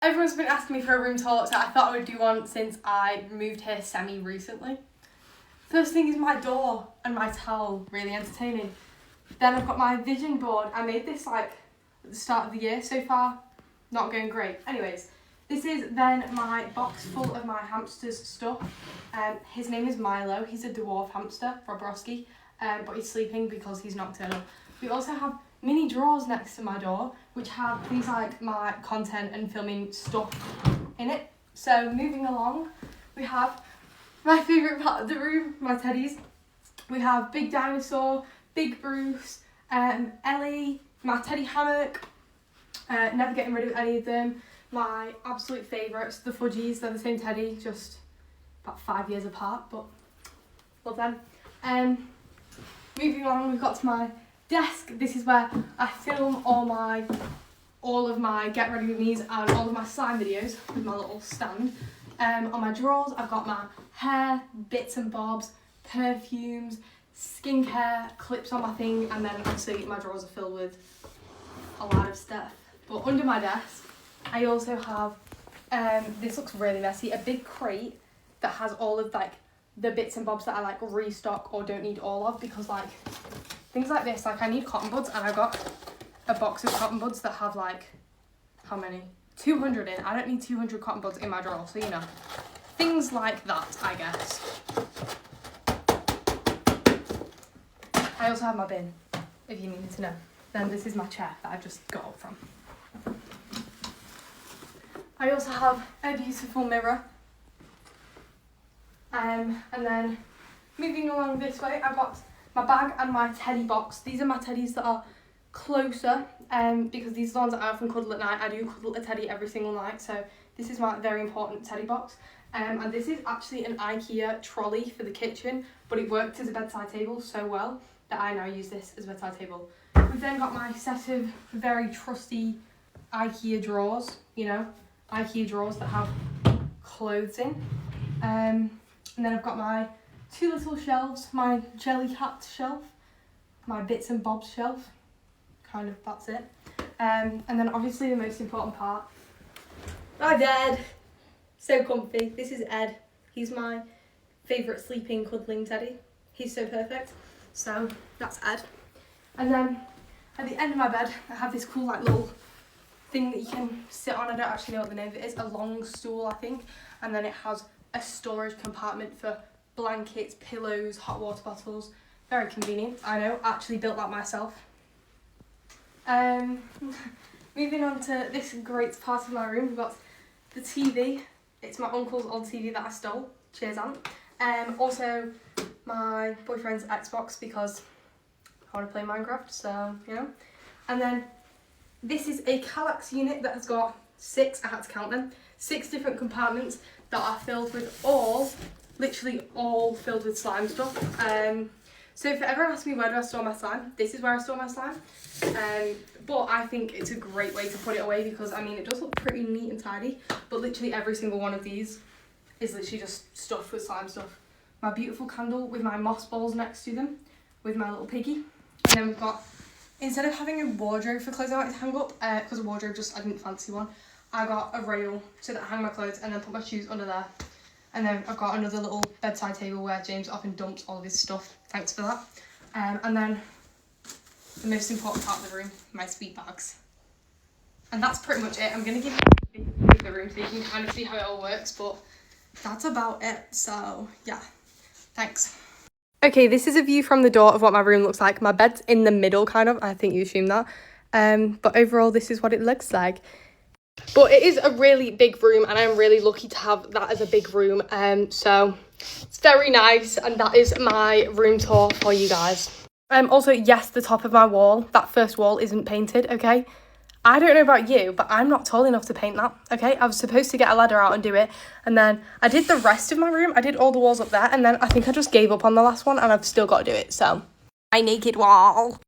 Everyone's been asking me for a room tour, so I thought I would do one since I moved here semi-recently. First thing is my door and my towel, really entertaining. Then I've got my vision board. I made this like at the start of the year. So far, not going great. Anyways, this is then my box full of my hamster's stuff. His name is Milo. He's a dwarf hamster, Bobrovsky, but he's sleeping because he's nocturnal. We also have mini drawers next to my door, which have things like my content and filming stuff in it. So moving along, we have my favourite part of the room, my teddies. We have Big Dinosaur, Big Bruce, Ellie, my teddy hammock, never getting rid of any of them. My absolute favourites, the Fudgies, they're the same teddy, just about 5 years apart, but love them. Moving along, we've got to my desk. This is where I film all of my Get Ready With Me's and all of my slime videos with my little stand. On my drawers, I've got my hair, bits and bobs, perfumes, skincare, clips on my thing, and then obviously my drawers are filled with a lot of stuff. But under my desk, I also have, this looks really messy, a big crate that has all of like the bits and bobs that I like restock or don't need all of, because like things like this, like I need cotton buds, and I got a box of cotton buds that have like, how many? 200 in. I don't need 200 cotton buds in my drawer, so you know, things like that, I guess. I also have my bin, if you needed to know. Then this is my chair that I've just got up from. I also have a beautiful mirror. And then moving along this way, I've got my bag and my teddy box. These are my teddies that are closer, because these are the ones that I often cuddle at night. I do cuddle a teddy every single night, so this is my very important teddy box. And this is actually an IKEA trolley for the kitchen, but it worked as a bedside table so well that I now use this as a bedside table. We've then got my set of very trusty IKEA drawers, you know, IKEA drawers that have clothes in. And then I've got my two little shelves, my Jellycat shelf, my bits and bobs shelf, kind of, that's it. And then obviously the most important part, my bed. So comfy. This is Ed. He's my favourite sleeping, cuddling teddy. He's so perfect. So that's Ed. And then at the end of my bed, I have this cool like little thing that you can sit on. I don't actually know what the name of it is. A long stool, I think. And then it has a storage compartment for blankets, pillows, hot water bottles. Very convenient. I know. Actually built that myself. Moving on to this great part of my room, we've got the TV. It's my uncle's old TV that I stole. Cheers, Aunt. Also my boyfriend's Xbox, because I want to play Minecraft, so, you know. And then this is a Kallax unit that has got 6, I had to count them, 6 different compartments that are filled with literally all filled with slime stuff. So if everyone asks me where do I store my slime, this is where I store my slime. But I think it's a great way to put it away, because I mean it does look pretty neat and tidy, but literally every single one of these is literally just stuffed with slime stuff. My beautiful candle with my moss balls next to them, with my little piggy. And then we've got, instead of having a wardrobe for clothes I like to hang up, because a wardrobe I didn't fancy one, I got a rail so that I hang my clothes and then put my shoes under there. And then I've got another little bedside table where James often dumps all of his stuff. Thanks for that. And then the most important part of the room, my sweet bags. And that's pretty much it. I'm going to give you a view of the room so you can kind of see how it all works, but that's about it. So yeah, thanks. Okay, this is a view from the door of what my room looks like. My bed's in the middle, kind of. I think you assume that. But overall, this is what it looks like. But it is a really big room, and I'm really lucky to have that as a big room. So it's very nice, and that is my room tour for you guys. Also, yes, the top of my wall, that first wall isn't painted, okay? I don't know about you, but I'm not tall enough to paint that, okay? I was supposed to get a ladder out and do it, and then I did the rest of my room. I did all the walls up there, and then I think I just gave up on the last one, and I've still got to do it, so. My naked wall.